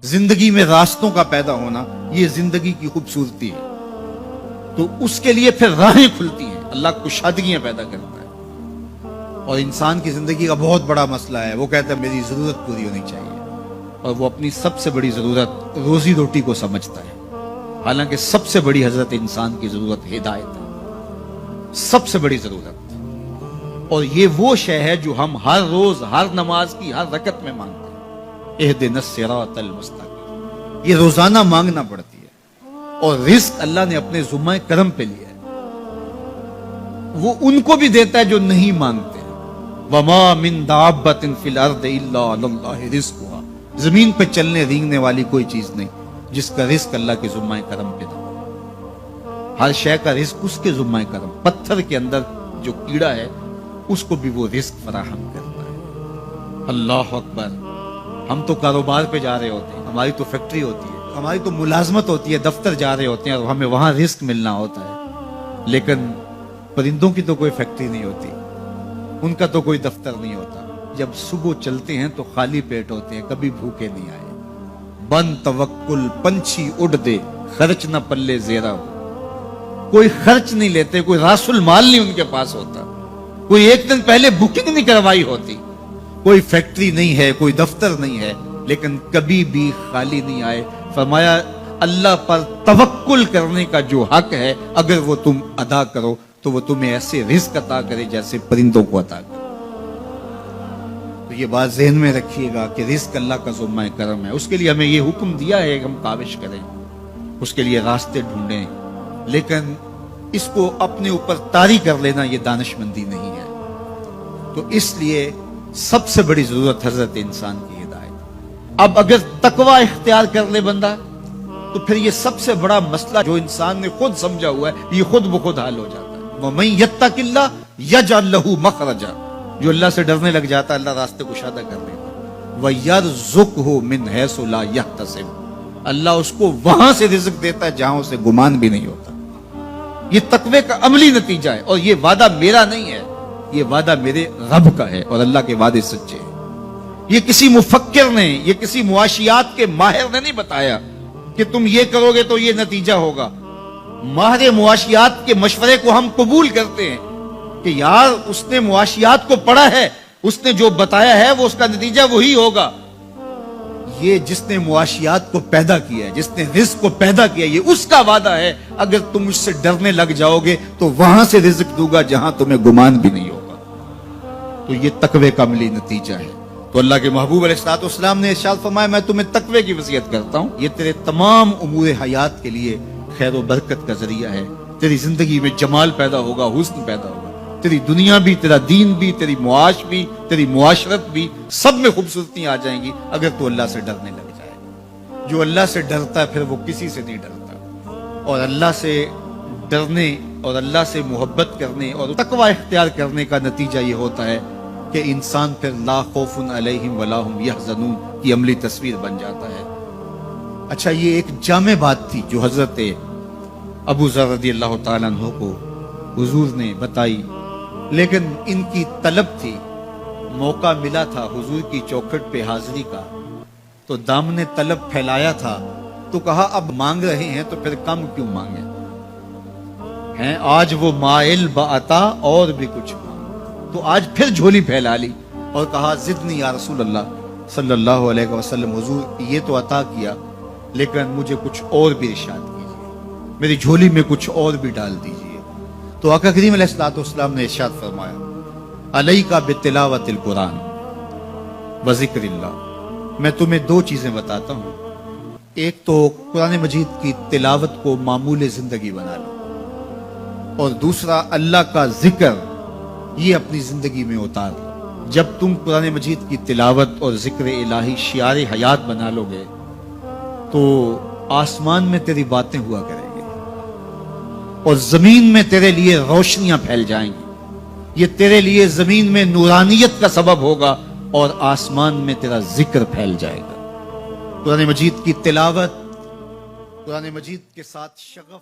زندگی میں راستوں کا پیدا ہونا یہ زندگی کی خوبصورتی ہے. تو اس کے لیے پھر راہیں کھلتی ہیں، اللہ کشادگیاں پیدا کرتا ہے. اور انسان کی زندگی کا بہت بڑا مسئلہ ہے، وہ کہتا ہے میری ضرورت پوری ہونی چاہیے، اور وہ اپنی سب سے بڑی ضرورت روزی روٹی کو سمجھتا ہے. حالانکہ سب سے بڑی حضرت انسان کی ضرورت ہدایت ہے، سب سے بڑی ضرورت. اور یہ وہ شے ہے جو ہم ہر روز ہر نماز کی ہر رکعت میں مانگتے ہیں، اہدنا الصراط المستقیم. یہ روزانہ مانگنا پڑتی ہے. اور رزق اللہ نے اپنے ذمہ کرم پہ لیا ہے، وہ ان کو بھی دیتا ہے جو نہیں مانگتے. وما من دابۃ فی الارض الا علی اللہ رزقها. زمین پہ چلنے رینگنے والی کوئی چیز نہیں جس کا رزق اللہ کے ذمہ کرم پہ نہ ہو. ہر شے کا رزق اس کے ذمہ کرم. پتھر کے اندر جو کیڑا ہے اس کو بھی وہ رزق فراہم کرتا ہے. اللہ اکبر. ہم تو کاروبار پہ جا رہے ہوتے ہیں، ہماری تو فیکٹری ہوتی ہے، ہماری تو ملازمت ہوتی ہے، دفتر جا رہے ہوتے ہیں اور ہمیں وہاں رزق ملنا ہوتا ہے. لیکن پرندوں کی تو کوئی فیکٹری نہیں ہوتی، ان کا تو کوئی دفتر نہیں ہوتا. جب صبح چلتے ہیں تو خالی پیٹ ہوتے ہیں، کبھی بھوکے نہیں آئے. بن توکل پنچھی اڑ دے، خرچ نہ پلے زیرہ ہو. کوئی خرچ نہیں لیتے، کوئی راس المال نہیں ان کے پاس ہوتا، کوئی ایک دن پہلے بکنگ نہیں کروائی ہوتی. کوئی فیکٹری نہیں ہے، کوئی دفتر نہیں ہے، لیکن کبھی بھی خالی نہیں آئے. فرمایا اللہ پر توکل کرنے کا جو حق ہے اگر وہ تم ادا کرو تو وہ تمہیں ایسے رزق عطا کرے جیسے پرندوں کو عطا کرے. تو یہ بات ذہن میں رکھیے گا کہ رزق اللہ کا ذمہ کرم ہے. اس کے لیے ہمیں یہ حکم دیا ہے کہ ہم کاوش کریں، اس کے لیے راستے ڈھونڈیں، لیکن اس کو اپنے اوپر طاری کر لینا یہ دانشمندی نہیں ہے. تو اس لیے سب سے بڑی ضرورت حضرت انسان کی ہدایت. اب اگر تقوی اختیار کر لے بندہ تو پھر یہ سب سے بڑا مسئلہ جو انسان نے خود سمجھا ہوا ہے یہ خود بخود حل ہو جاتا ہے. وَمَن يَتَّقِ اللَّهَ يَجْعَل لَّهُ مَخْرَجًا. جو اللہ سے ڈرنے لگ جاتا ہے اللہ راستے کشادہ کر دیتا. وَيَرْزُقْهُ مِنْ حَيْثُ لَا يَحْتَسِبُ. اللہ اس کو وہاں سے رزق دیتا ہے جہاں اسے گمان بھی نہیں ہوتا. یہ تقوی کا عملی نتیجہ ہے. اور یہ وعدہ میرا نہیں ہے، یہ وعدہ میرے رب کا ہے، اور اللہ کے وعدے سچے ہیں. یہ کسی مفکر نے، یہ کسی معاشیات کے ماہر نے نہیں بتایا کہ تم یہ کرو گے تو یہ نتیجہ ہوگا. ماہر معاشیات کے مشورے کو ہم قبول کرتے ہیں کہ یار اس نے معاشیات کو پڑھا ہے، اس نے جو بتایا ہے وہ اس کا نتیجہ وہی ہوگا. یہ جس نے معاشیات کو پیدا کیا ہے، جس نے رزق کو پیدا کیا ہے، یہ اس کا وعدہ ہے. اگر تم مجھ سے ڈرنے لگ جاؤ گے تو وہاں سے رزق دوں گا جہاں تمہیں گمان بھی نہیں ہوگا. تو یہ تقوی کا عملی نتیجہ ہے. تو اللہ کے محبوب علیہ الصلوۃ والسلام نے ارشاد فرمایا میں تمہیں تقوی کی وصیت کرتا ہوں، یہ تیرے تمام امور حیات کے لیے خیر و برکت کا ذریعہ ہے. تیری زندگی میں جمال پیدا ہوگا، حسن پیدا ہوگا. تیری دنیا بھی، تیرا دین بھی، تیری معاش بھی، تیری معاشرت بھی، سب میں خوبصورتیاں آ جائیں گی اگر تو اللہ سے ڈرنے لگ جائے. جو اللہ سے ڈرتا ہے پھر وہ کسی سے نہیں ڈرتا. اور اللہ سے ڈرنے اور اللہ سے محبت کرنے اور تقوی اختیار کرنے کا نتیجہ یہ ہوتا ہے کہ انسان پھر لا خوف علیہم ولا هم یحزنون کی عملی تصویر بن جاتا ہے. اچھا، یہ ایک جامع بات تھی جو حضرت ابو ذر رضی اللہ تعالیٰ عنہ کو حضور نے بتائی، لیکن ان کی طلب تھی. موقع ملا تھا حضور کی چوکھٹ پہ حاضری کا تو دامن طلب پھیلایا تھا، تو کہا اب مانگ رہے ہیں تو پھر کم کیوں مانگیں ہیں. آج وہ مائل بعطا اور بھی کچھ مانگ، تو آج پھر جھولی پھیلا لی اور کہا زدنی یا رسول اللہ صلی اللہ علیہ وسلم. حضور یہ تو عطا کیا لیکن مجھے کچھ اور بھی ارشاد کیجیے، میری جھولی میں کچھ اور بھی ڈال دیجیے. تو آقا کریم علیہ الصلوۃ والسلام نے ارشاد فرمایا علیک بتلاوت القرآن و ذکر اللہ. میں تمہیں دو چیزیں بتاتا ہوں. ایک تو قرآن مجید کی تلاوت کو معمول زندگی بنا لو، اور دوسرا اللہ کا ذکر یہ اپنی زندگی میں اتار لو. جب تم قرآن مجید کی تلاوت اور ذکر الہی شعار حیات بنا لو گے تو آسمان میں تیری باتیں ہوا کریں گے اور زمین میں تیرے لیے روشنیاں پھیل جائیں گی. یہ تیرے لیے زمین میں نورانیت کا سبب ہوگا اور آسمان میں تیرا ذکر پھیل جائے گا. قرآن مجید کی تلاوت، قرآن مجید کے ساتھ شغف